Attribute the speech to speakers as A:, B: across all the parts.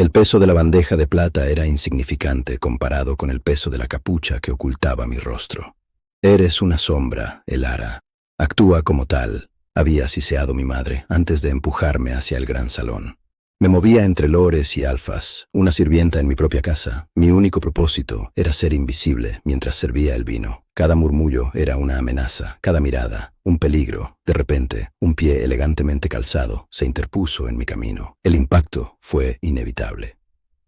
A: El peso de la bandeja de plata era insignificante comparado con el peso de la capucha que ocultaba mi rostro. Eres una sombra, Elara. Actúa como tal, había siseado mi madre antes de empujarme hacia el gran salón. Me movía entre lores y alfas, una sirvienta en mi propia casa. Mi único propósito era ser invisible mientras servía el vino. Cada murmullo era una amenaza, cada mirada, un peligro. De repente, un pie elegantemente calzado se interpuso en mi camino. El impacto fue inevitable.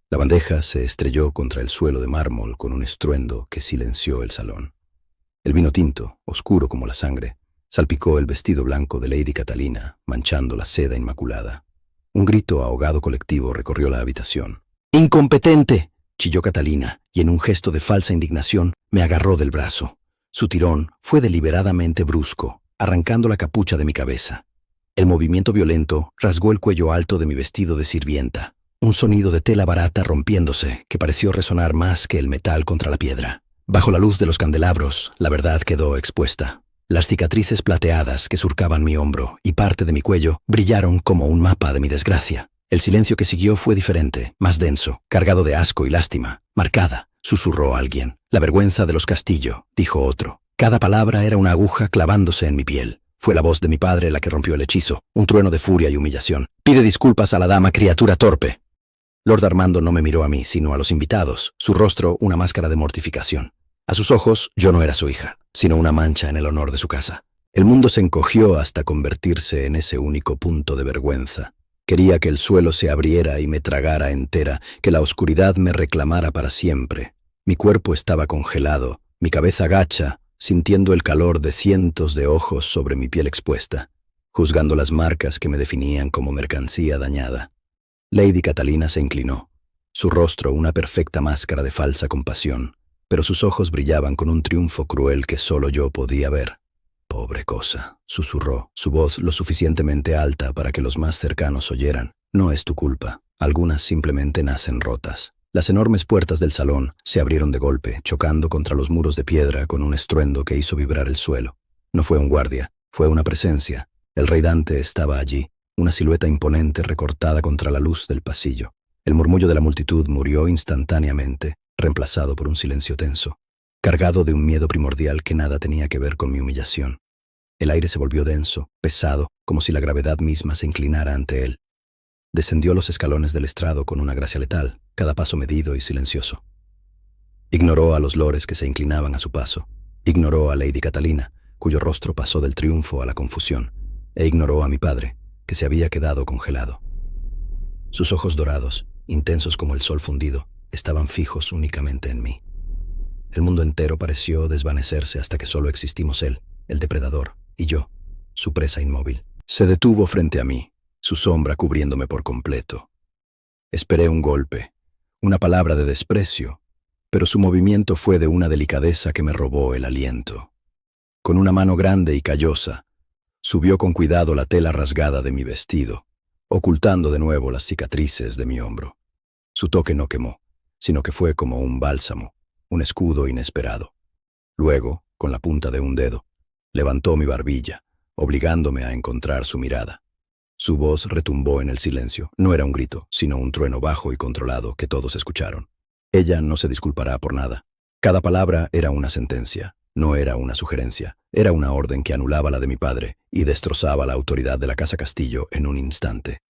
A: La bandeja se estrelló contra el suelo de mármol con un estruendo que silenció el salón. El vino tinto, oscuro como la sangre, salpicó el vestido blanco de Lady Catalina, manchando la seda inmaculada. Un grito ahogado colectivo recorrió la habitación. ¡Incompetente!, chilló Catalina, y en un gesto de falsa indignación me agarró del brazo. Su tirón fue deliberadamente brusco, arrancando la capucha de mi cabeza. El movimiento violento rasgó el cuello alto de mi vestido de sirvienta. Un sonido de tela barata rompiéndose que pareció resonar más que el metal contra la piedra. Bajo la luz de los candelabros, la verdad quedó expuesta. Las cicatrices plateadas que surcaban mi hombro y parte de mi cuello brillaron como un mapa de mi desgracia. El silencio que siguió fue diferente, más denso, cargado de asco y lástima. Marcada, susurró alguien. La vergüenza de los Castillo, dijo otro. Cada palabra era una aguja clavándose en mi piel. Fue la voz de mi padre la que rompió el hechizo, un trueno de furia y humillación. Pide disculpas a la dama, criatura torpe. Lord Armando no me miró a mí, sino a los invitados, su rostro una máscara de mortificación. A sus ojos, yo no era su hija, sino una mancha en el honor de su casa. El mundo se encogió hasta convertirse en ese único punto de vergüenza. Quería que el suelo se abriera y me tragara entera, que la oscuridad me reclamara para siempre. Mi cuerpo estaba congelado, mi cabeza gacha, sintiendo el calor de cientos de ojos sobre mi piel expuesta, juzgando las marcas que me definían como mercancía dañada. Lady Catalina se inclinó, su rostro una perfecta máscara de falsa compasión, pero sus ojos brillaban con un triunfo cruel que solo yo podía ver. «Pobre cosa», susurró, su voz lo suficientemente alta para que los más cercanos oyeran. «No es tu culpa. Algunas simplemente nacen rotas». Las enormes puertas del salón se abrieron de golpe, chocando contra los muros de piedra con un estruendo que hizo vibrar el suelo. No fue un guardia, fue una presencia. El rey Dante estaba allí, una silueta imponente recortada contra la luz del pasillo. El murmullo de la multitud murió instantáneamente, reemplazado por un silencio tenso, cargado de un miedo primordial que nada tenía que ver con mi humillación. El aire se volvió denso, pesado, como si la gravedad misma se inclinara ante él. Descendió los escalones del estrado con una gracia letal, cada paso medido y silencioso. Ignoró a los lores que se inclinaban a su paso, ignoró a Lady Catalina, cuyo rostro pasó del triunfo a la confusión, e ignoró a mi padre, que se había quedado congelado. Sus ojos dorados, intensos como el sol fundido, estaban fijos únicamente en mí. El mundo entero pareció desvanecerse hasta que solo existimos él, el depredador, y yo, su presa inmóvil. Se detuvo frente a mí, su sombra cubriéndome por completo. Esperé un golpe, una palabra de desprecio, pero su movimiento fue de una delicadeza que me robó el aliento. Con una mano grande y callosa, subió con cuidado la tela rasgada de mi vestido, ocultando de nuevo las cicatrices de mi hombro. Su toque no quemó, sino que fue como un bálsamo, un escudo inesperado. Luego, con la punta de un dedo, levantó mi barbilla, obligándome a encontrar su mirada. Su voz retumbó en el silencio. No era un grito, sino un trueno bajo y controlado que todos escucharon. Ella no se disculpará por nada. Cada palabra era una sentencia, no era una sugerencia. Era una orden que anulaba la de mi padre y destrozaba la autoridad de la Casa Castillo en un instante.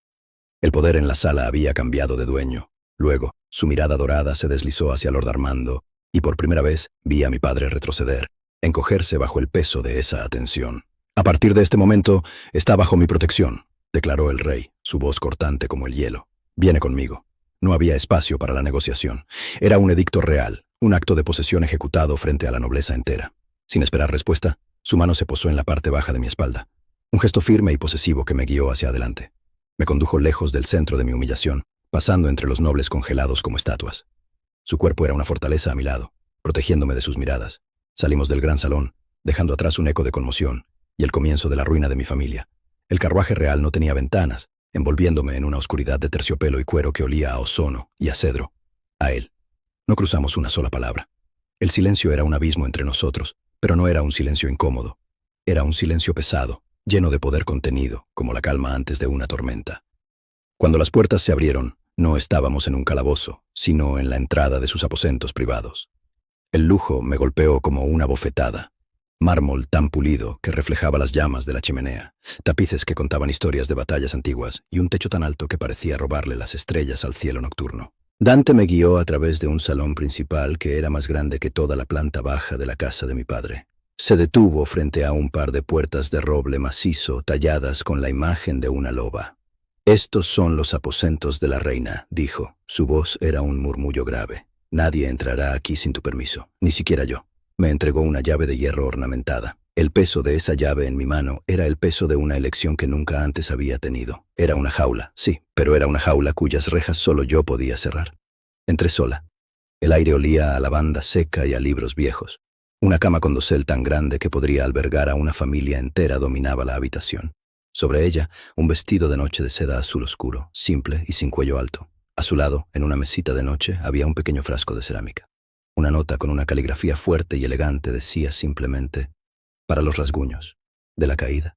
A: El poder en la sala había cambiado de dueño. Luego, su mirada dorada se deslizó hacia Lord Armando, y por primera vez vi a mi padre retroceder, encogerse bajo el peso de esa atención. «A partir de este momento, está bajo mi protección», declaró el rey, su voz cortante como el hielo. «Viene conmigo». No había espacio para la negociación. Era un edicto real, un acto de posesión ejecutado frente a la nobleza entera. Sin esperar respuesta, su mano se posó en la parte baja de mi espalda. Un gesto firme y posesivo que me guió hacia adelante. Me condujo lejos del centro de mi humillación, pasando entre los nobles congelados como estatuas. Su cuerpo era una fortaleza a mi lado, protegiéndome de sus miradas. Salimos del gran salón, dejando atrás un eco de conmoción y el comienzo de la ruina de mi familia. El carruaje real no tenía ventanas, envolviéndome en una oscuridad de terciopelo y cuero que olía a ozono y a cedro. A él. No cruzamos una sola palabra. El silencio era un abismo entre nosotros, pero no era un silencio incómodo. Era un silencio pesado, lleno de poder contenido, como la calma antes de una tormenta. Cuando las puertas se abrieron, No estábamos en un calabozo, sino en la entrada de sus aposentos privados. El lujo me golpeó como una bofetada. Mármol tan pulido que reflejaba las llamas de la chimenea, tapices que contaban historias de batallas antiguas y un techo tan alto que parecía robarle las estrellas al cielo nocturno. Dante me guió a través de un salón principal que era más grande que toda la planta baja de la casa de mi padre. Se detuvo frente a un par de puertas de roble macizo talladas con la imagen de una loba. «Estos son los aposentos de la reina», dijo. Su voz era un murmullo grave. «Nadie entrará aquí sin tu permiso, ni siquiera yo». Me entregó una llave de hierro ornamentada. El peso de esa llave en mi mano era el peso de una elección que nunca antes había tenido. Era una jaula, sí, pero era una jaula cuyas rejas solo yo podía cerrar. Entré sola. El aire olía a lavanda seca y a libros viejos. Una cama con dosel tan grande que podría albergar a una familia entera dominaba la habitación. Sobre ella, un vestido de noche de seda azul oscuro, simple y sin cuello alto. A su lado, en una mesita de noche, había un pequeño frasco de cerámica. Una nota con una caligrafía fuerte y elegante decía simplemente: «Para los rasguños de la caída».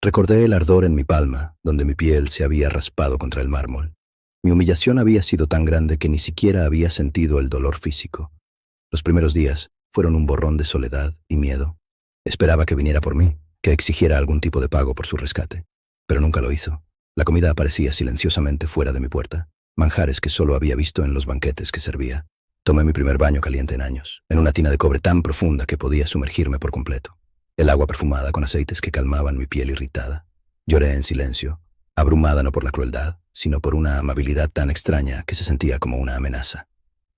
A: Recordé el ardor en mi palma, donde mi piel se había raspado contra el mármol. Mi humillación había sido tan grande que ni siquiera había sentido el dolor físico. Los primeros días fueron un borrón de soledad y miedo. Esperaba que viniera por mí, que exigiera algún tipo de pago por su rescate. Pero nunca lo hizo. La comida aparecía silenciosamente fuera de mi puerta, manjares que solo había visto en los banquetes que servía. Tomé mi primer baño caliente en años, en una tina de cobre tan profunda que podía sumergirme por completo. El agua perfumada con aceites que calmaban mi piel irritada. Lloré en silencio, abrumada no por la crueldad, sino por una amabilidad tan extraña que se sentía como una amenaza.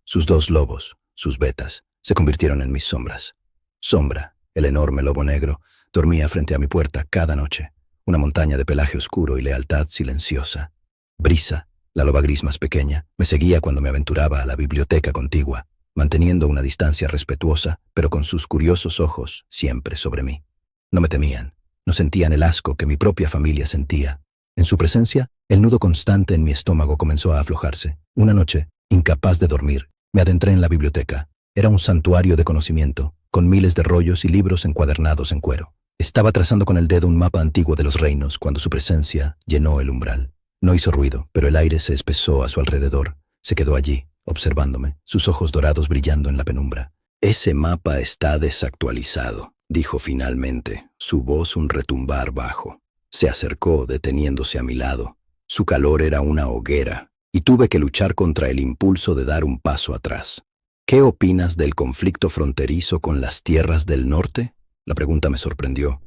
A: Sus dos lobos, sus betas, se convirtieron en mis sombras. Sombra, el enorme lobo negro, dormía frente a mi puerta cada noche, una montaña de pelaje oscuro y lealtad silenciosa. Brisa, la loba gris más pequeña, me seguía cuando me aventuraba a la biblioteca contigua, manteniendo una distancia respetuosa, pero con sus curiosos ojos siempre sobre mí. No me temían, no sentían el asco que mi propia familia sentía. En su presencia, el nudo constante en mi estómago comenzó a aflojarse. Una noche, incapaz de dormir, me adentré en la biblioteca. Era un santuario de conocimiento, con miles de rollos y libros encuadernados en cuero. Estaba trazando con el dedo un mapa antiguo de los reinos cuando su presencia llenó el umbral. No hizo ruido, pero el aire se espesó a su alrededor. Se quedó allí, observándome, sus ojos dorados brillando en la penumbra. «Ese mapa está desactualizado», dijo finalmente, su voz un retumbar bajo. Se acercó, deteniéndose a mi lado. Su calor era una hoguera, y tuve que luchar contra el impulso de dar un paso atrás. «¿Qué opinas del conflicto fronterizo con las tierras del norte?». La pregunta me sorprendió.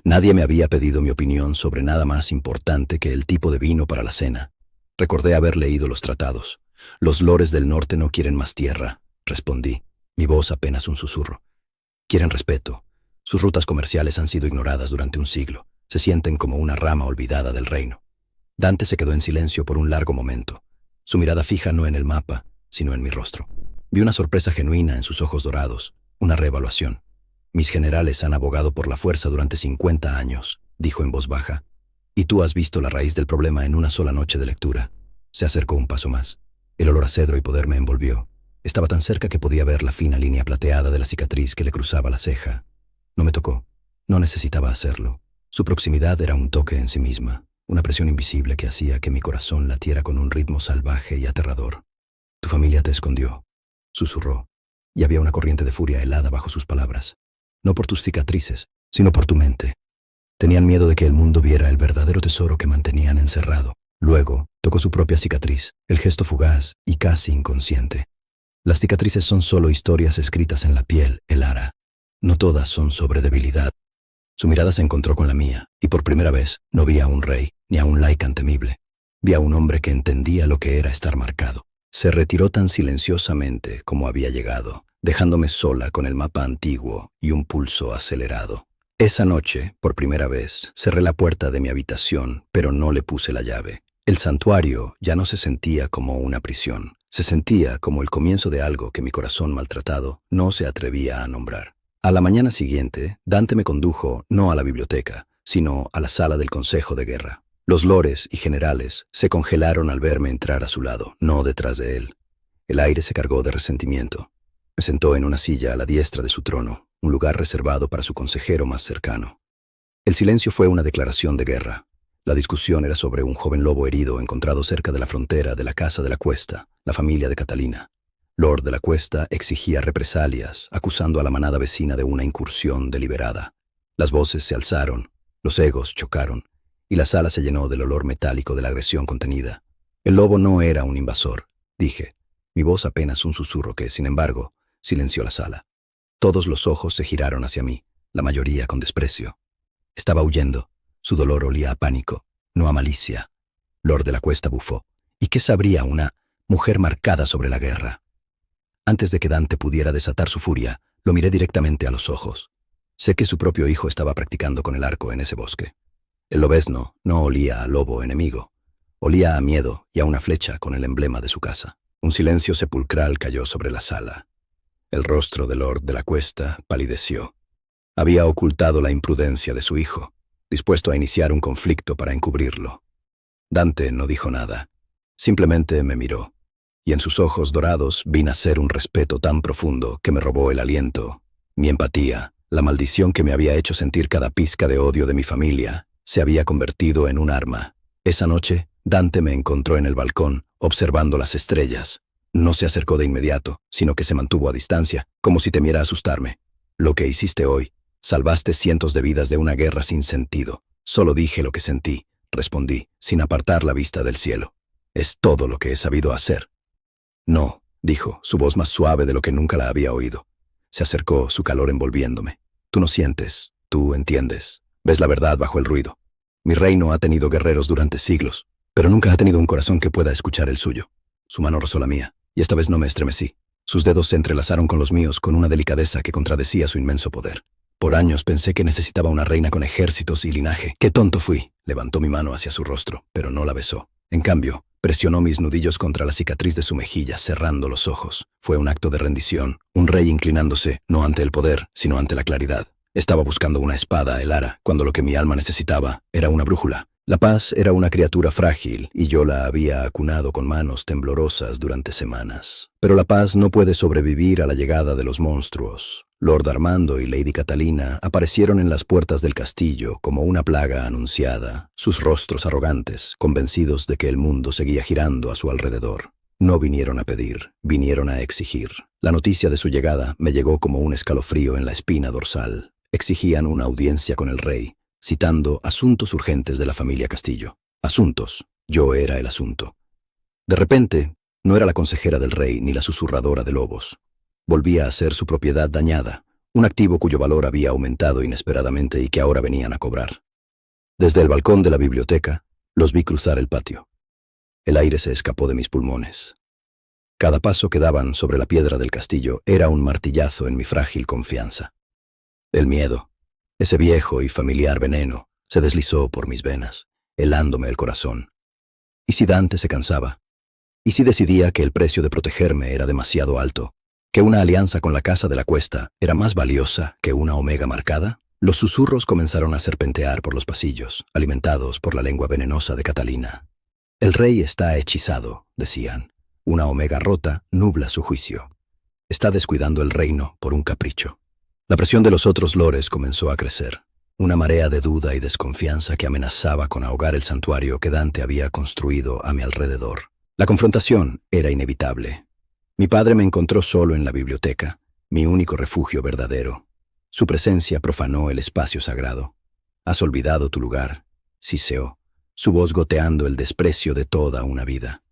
A: Nadie me había pedido mi opinión sobre nada más importante que el tipo de vino para la cena. Recordé haber leído los tratados. «Los lores del norte no quieren más tierra», respondí, mi voz apenas un susurro. «Quieren respeto. Sus rutas comerciales han sido ignoradas durante un siglo. Se sienten como una rama olvidada del reino». Dante se quedó en silencio por un largo momento, su mirada fija no en el mapa, sino en mi rostro. Vi una sorpresa genuina en sus ojos dorados, una reevaluación. «Mis generales han abogado por la fuerza durante 50 años», dijo en voz baja. «Y tú has visto la raíz del problema en una sola noche de lectura». Se acercó un paso más. El olor a cedro y poder me envolvió. Estaba tan cerca que podía ver la fina línea plateada de la cicatriz que le cruzaba la ceja. No me tocó. No necesitaba hacerlo. Su proximidad era un toque en sí misma, una presión invisible que hacía que mi corazón latiera con un ritmo salvaje y aterrador. «Tu familia te escondió», susurró, y había una corriente de furia helada bajo sus palabras. «No por tus cicatrices, sino por tu mente. Tenían miedo de que el mundo viera el verdadero tesoro que mantenían encerrado». Luego, tocó su propia cicatriz, el gesto fugaz y casi inconsciente. «Las cicatrices son solo historias escritas en la piel, Elara. No todas son sobre debilidad». Su mirada se encontró con la mía, y por primera vez no vi a un rey, ni a un Lycan temible. Vi a un hombre que entendía lo que era estar marcado. Se retiró tan silenciosamente como había llegado, dejándome sola con el mapa antiguo y un pulso acelerado. Esa noche, por primera vez, cerré la puerta de mi habitación, pero no le puse la llave. El santuario ya no se sentía como una prisión. Se sentía como el comienzo de algo que mi corazón maltratado no se atrevía a nombrar. A la mañana siguiente, Dante me condujo no a la biblioteca, sino a la sala del Consejo de Guerra. Los lores y generales se congelaron al verme entrar a su lado, no detrás de él. El aire se cargó de resentimiento. Me sentó en una silla a la diestra de su trono, un lugar reservado para su consejero más cercano. El silencio fue una declaración de guerra. La discusión era sobre un joven lobo herido encontrado cerca de la frontera de la casa de la Cuesta, la familia de Catalina. Lord de la Cuesta exigía represalias, acusando a la manada vecina de una incursión deliberada. Las voces se alzaron, los egos chocaron, y la sala se llenó del olor metálico de la agresión contenida. El lobo no era un invasor, dije, mi voz apenas un susurro que, sin embargo, silenció la sala. Todos los ojos se giraron hacia mí, la mayoría con desprecio. Estaba huyendo. Su dolor olía a pánico, no a malicia. Lord de la Cuesta bufó. ¿Y qué sabría una mujer marcada sobre la guerra? Antes de que Dante pudiera desatar su furia, lo miré directamente a los ojos. Sé que su propio hijo estaba practicando con el arco en ese bosque. El lobezno no olía a lobo enemigo. Olía a miedo y a una flecha con el emblema de su casa. Un silencio sepulcral cayó sobre la sala. El rostro de Lord de la Cuesta palideció. Había ocultado la imprudencia de su hijo, dispuesto a iniciar un conflicto para encubrirlo. Dante no dijo nada. Simplemente me miró, y en sus ojos dorados vi nacer un respeto tan profundo que me robó el aliento. Mi empatía, la maldición que me había hecho sentir cada pizca de odio de mi familia, se había convertido en un arma. Esa noche, Dante me encontró en el balcón, observando las estrellas. No se acercó de inmediato, sino que se mantuvo a distancia, como si temiera asustarme. Lo que hiciste hoy, salvaste cientos de vidas de una guerra sin sentido. Solo dije lo que sentí, respondí, sin apartar la vista del cielo. Es todo lo que he sabido hacer. No, dijo, su voz más suave de lo que nunca la había oído. Se acercó, su calor envolviéndome. Tú no sientes, tú entiendes. Ves la verdad bajo el ruido. Mi reino ha tenido guerreros durante siglos, pero nunca ha tenido un corazón que pueda escuchar el suyo. Su mano rozó la mía, y esta vez no me estremecí. Sus dedos se entrelazaron con los míos con una delicadeza que contradecía su inmenso poder. Por años pensé que necesitaba una reina con ejércitos y linaje. ¡Qué tonto fui! Levantó mi mano hacia su rostro, pero no la besó. En cambio, presionó mis nudillos contra la cicatriz de su mejilla, cerrando los ojos. Fue un acto de rendición, un rey inclinándose, no ante el poder, sino ante la claridad. Estaba buscando una espada, el ara, cuando lo que mi alma necesitaba era una brújula. La paz era una criatura frágil, y yo la había acunado con manos temblorosas durante semanas. Pero la paz no puede sobrevivir a la llegada de los monstruos. Lord Armando y Lady Catalina aparecieron en las puertas del castillo como una plaga anunciada, sus rostros arrogantes, convencidos de que el mundo seguía girando a su alrededor. No vinieron a pedir, vinieron a exigir. La noticia de su llegada me llegó como un escalofrío en la espina dorsal. Exigían una audiencia con el rey, citando asuntos urgentes de la familia Castillo. Asuntos. Yo era el asunto. De repente, no era la consejera del rey ni la susurradora de lobos. Volvía a ser su propiedad dañada, un activo cuyo valor había aumentado inesperadamente y que ahora venían a cobrar. Desde el balcón de la biblioteca, los vi cruzar el patio. El aire se escapó de mis pulmones. Cada paso que daban sobre la piedra del castillo era un martillazo en mi frágil confianza. El miedo, ese viejo y familiar veneno, se deslizó por mis venas, helándome el corazón. ¿Y si Dante se cansaba? ¿Y si decidía que el precio de protegerme era demasiado alto? ¿Que una alianza con la Casa de la Cuesta era más valiosa que una omega marcada? Los susurros comenzaron a serpentear por los pasillos, alimentados por la lengua venenosa de Catalina. El rey está hechizado, decían. Una omega rota nubla su juicio. Está descuidando el reino por un capricho. La presión de los otros lores comenzó a crecer. Una marea de duda y desconfianza que amenazaba con ahogar el santuario que Dante había construido a mi alrededor. La confrontación era inevitable. Mi padre me encontró solo en la biblioteca, mi único refugio verdadero. Su presencia profanó el espacio sagrado. «Has olvidado tu lugar», siseó, su voz goteando el desprecio de toda una vida.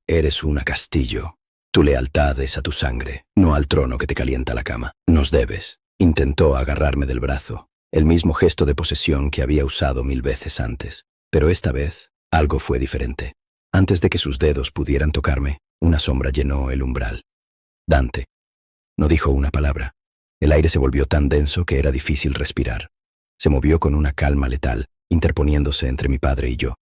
A: «Eres una Castillo. Tu lealtad es a tu sangre, no al trono que te calienta la cama. Nos debes». Intentó agarrarme del brazo, el mismo gesto de posesión que había usado 1000 veces antes. Pero esta vez, algo fue diferente. Antes de que sus dedos pudieran tocarme, una sombra llenó el umbral. Dante. No dijo una palabra. El aire se volvió tan denso que era difícil respirar. Se movió con una calma letal, interponiéndose entre mi padre y yo.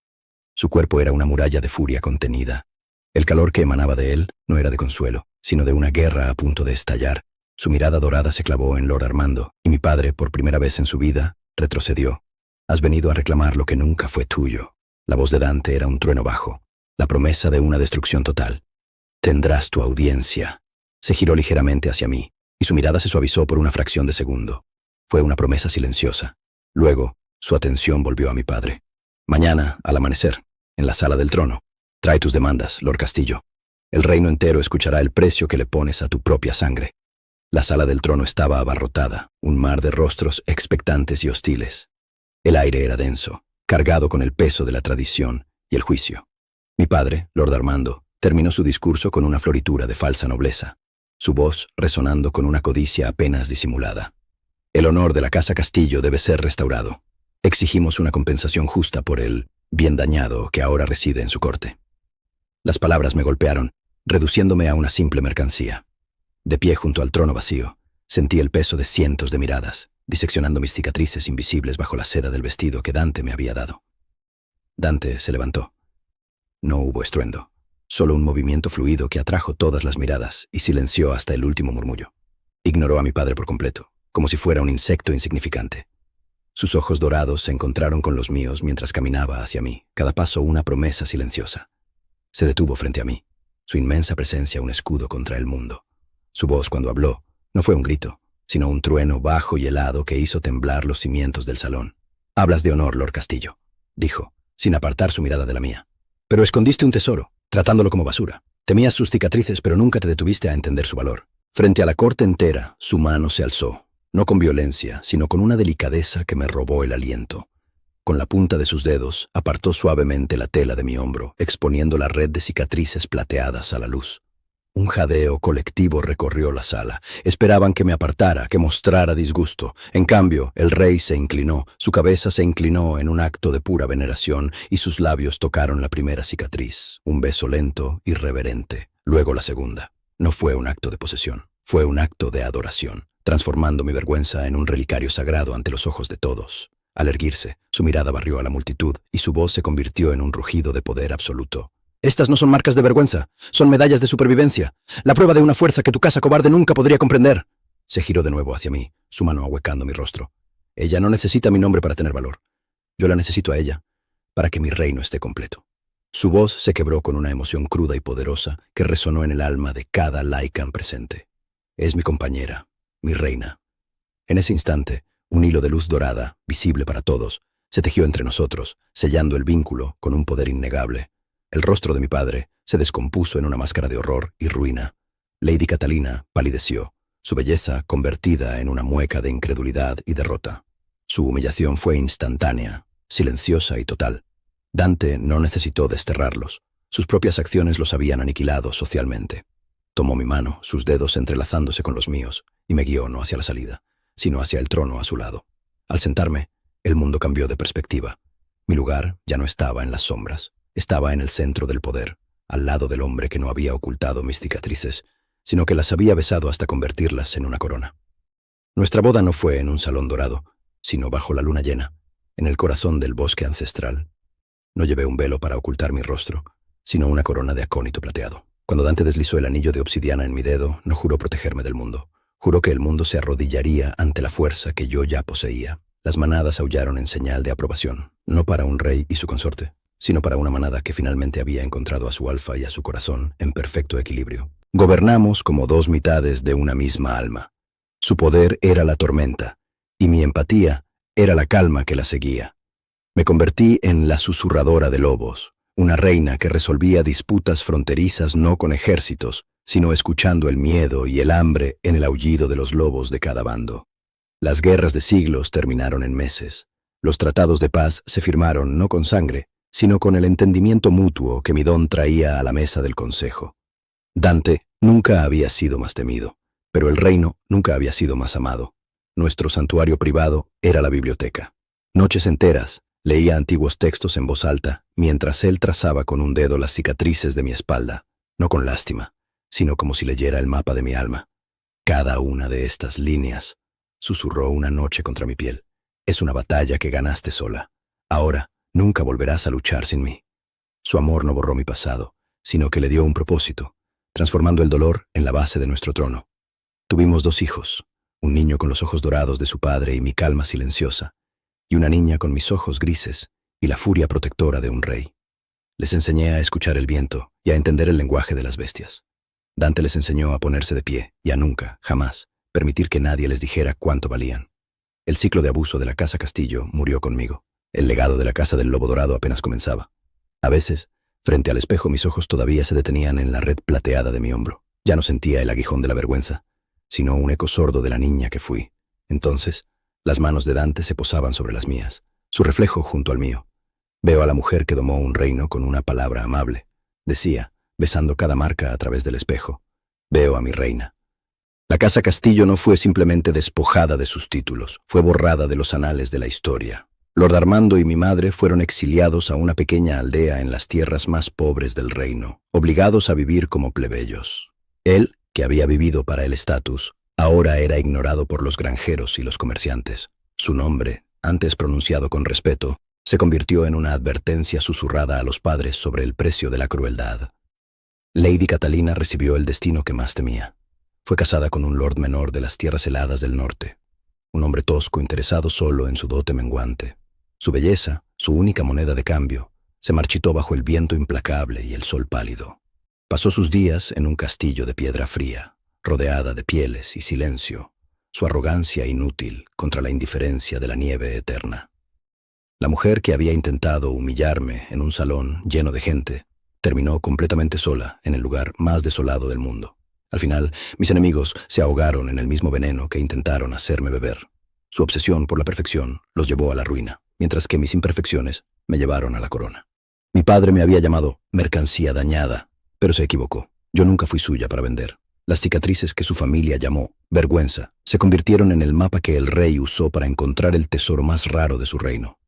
A: Su cuerpo era una muralla de furia contenida. El calor que emanaba de él no era de consuelo, sino de una guerra a punto de estallar. Su mirada dorada se clavó en Lord Armando, y mi padre, por primera vez en su vida, retrocedió. «Has venido a reclamar lo que nunca fue tuyo». La voz de Dante era un trueno bajo, la promesa de una destrucción total. «Tendrás tu audiencia». Se giró ligeramente hacia mí, y su mirada se suavizó por una fracción de segundo. Fue una promesa silenciosa. Luego, su atención volvió a mi padre. Mañana, al amanecer, en la sala del trono, trae tus demandas, Lord Castillo. El reino entero escuchará el precio que le pones a tu propia sangre. La sala del trono estaba abarrotada, un mar de rostros expectantes y hostiles. El aire era denso, cargado con el peso de la tradición y el juicio. Mi padre, Lord Armando, terminó su discurso con una floritura de falsa nobleza, su voz resonando con una codicia apenas disimulada. El honor de la Casa Castillo debe ser restaurado. Exigimos una compensación justa por el bien dañado que ahora reside en su corte. Las palabras me golpearon, reduciéndome a una simple mercancía. De pie junto al trono vacío, sentí el peso de cientos de miradas, diseccionando mis cicatrices invisibles bajo la seda del vestido que Dante me había dado. Dante se levantó. No hubo estruendo, solo un movimiento fluido que atrajo todas las miradas y silenció hasta el último murmullo. Ignoró a mi padre por completo, como si fuera un insecto insignificante. Sus ojos dorados se encontraron con los míos mientras caminaba hacia mí, cada paso una promesa silenciosa. Se detuvo frente a mí, su inmensa presencia un escudo contra el mundo. Su voz cuando habló no fue un grito, sino un trueno bajo y helado que hizo temblar los cimientos del salón. «Hablas de honor, Lord Castillo», dijo, sin apartar su mirada de la mía. «Pero escondiste un tesoro, tratándolo como basura. Temías sus cicatrices, pero nunca te detuviste a entender su valor». Frente a la corte entera, su mano se alzó, no con violencia, sino con una delicadeza que me robó el aliento. Con la punta de sus dedos, apartó suavemente la tela de mi hombro, exponiendo la red de cicatrices plateadas a la luz. Un jadeo colectivo recorrió la sala. Esperaban que me apartara, que mostrara disgusto. En cambio, el rey se inclinó, su cabeza se inclinó en un acto de pura veneración y sus labios tocaron la primera cicatriz. Un beso lento y reverente. Luego la segunda. No fue un acto de posesión, fue un acto de adoración, transformando mi vergüenza en un relicario sagrado ante los ojos de todos. Al erguirse, su mirada barrió a la multitud y su voz se convirtió en un rugido de poder absoluto. «Estas no son marcas de vergüenza, son medallas de supervivencia, la prueba de una fuerza que tu casa cobarde nunca podría comprender». Se giró de nuevo hacia mí, su mano ahuecando mi rostro. «Ella no necesita mi nombre para tener valor. Yo la necesito a ella, para que mi reino esté completo». Su voz se quebró con una emoción cruda y poderosa que resonó en el alma de cada Lycan presente. «Es mi compañera, mi reina». En ese instante, un hilo de luz dorada, visible para todos, se tejió entre nosotros, sellando el vínculo con un poder innegable. El rostro de mi padre se descompuso en una máscara de horror y ruina. Lady Catalina palideció, su belleza convertida en una mueca de incredulidad y derrota. Su humillación fue instantánea, silenciosa y total. Dante no necesitó desterrarlos. Sus propias acciones los habían aniquilado socialmente. Tomó mi mano, sus dedos entrelazándose con los míos, y me guió no hacia la salida, sino hacia el trono a su lado. Al sentarme, el mundo cambió de perspectiva. Mi lugar ya no estaba en las sombras. Estaba en el centro del poder, al lado del hombre que no había ocultado mis cicatrices, sino que las había besado hasta convertirlas en una corona. Nuestra boda no fue en un salón dorado, sino bajo la luna llena, en el corazón del bosque ancestral. No llevé un velo para ocultar mi rostro, sino una corona de acónito plateado. Cuando Dante deslizó el anillo de obsidiana en mi dedo, no juró protegerme del mundo. Juró que el mundo se arrodillaría ante la fuerza que yo ya poseía. Las manadas aullaron en señal de aprobación, no para un rey y su consorte, sino para una manada que finalmente había encontrado a su alfa y a su corazón en perfecto equilibrio. Gobernamos como dos mitades de una misma alma. Su poder era la tormenta, y mi empatía era la calma que la seguía. Me convertí en la susurradora de lobos, una reina que resolvía disputas fronterizas no con ejércitos, sino escuchando el miedo y el hambre en el aullido de los lobos de cada bando. Las guerras de siglos terminaron en meses. Los tratados de paz se firmaron no con sangre, sino con el entendimiento mutuo que mi don traía a la mesa del consejo. Dante nunca había sido más temido, pero el reino nunca había sido más amado. Nuestro santuario privado era la biblioteca. Noches enteras leía antiguos textos en voz alta, mientras él trazaba con un dedo las cicatrices de mi espalda, no con lástima, sino como si leyera el mapa de mi alma. Cada una de estas líneas, susurró una noche contra mi piel, es una batalla que ganaste sola. Ahora, nunca volverás a luchar sin mí. Su amor no borró mi pasado, sino que le dio un propósito, transformando el dolor en la base de nuestro trono. Tuvimos 2 hijos, un niño con los ojos dorados de su padre y mi calma silenciosa, y una niña con mis ojos grises y la furia protectora de un rey. Les enseñé a escuchar el viento y a entender el lenguaje de las bestias. Dante les enseñó a ponerse de pie y a nunca, jamás, permitir que nadie les dijera cuánto valían. El ciclo de abuso de la Casa Castillo murió conmigo. El legado de la casa del lobo dorado apenas comenzaba. A veces, frente al espejo, mis ojos todavía se detenían en la red plateada de mi hombro. Ya no sentía el aguijón de la vergüenza, sino un eco sordo de la niña que fui. Entonces, las manos de Dante se posaban sobre las mías, su reflejo junto al mío. Veo a la mujer que domó un reino con una palabra amable, decía, besando cada marca a través del espejo. Veo a mi reina. La casa Castillo no fue simplemente despojada de sus títulos, fue borrada de los anales de la historia. Lord Armando y mi madre fueron exiliados a una pequeña aldea en las tierras más pobres del reino, obligados a vivir como plebeyos. Él, que había vivido para el estatus, ahora era ignorado por los granjeros y los comerciantes. Su nombre, antes pronunciado con respeto, se convirtió en una advertencia susurrada a los padres sobre el precio de la crueldad. Lady Catalina recibió el destino que más temía. Fue casada con un lord menor de las tierras heladas del norte, un hombre tosco interesado solo en su dote menguante. Su belleza, su única moneda de cambio, se marchitó bajo el viento implacable y el sol pálido. Pasó sus días en un castillo de piedra fría, rodeada de pieles y silencio, su arrogancia inútil contra la indiferencia de la nieve eterna. La mujer que había intentado humillarme en un salón lleno de gente, terminó completamente sola en el lugar más desolado del mundo. Al final, mis enemigos se ahogaron en el mismo veneno que intentaron hacerme beber. Su obsesión por la perfección los llevó a la ruina, mientras que mis imperfecciones me llevaron a la corona. Mi padre me había llamado mercancía dañada, pero se equivocó. Yo nunca fui suya para vender. Las cicatrices que su familia llamó vergüenza se convirtieron en el mapa que el rey usó para encontrar el tesoro más raro de su reino.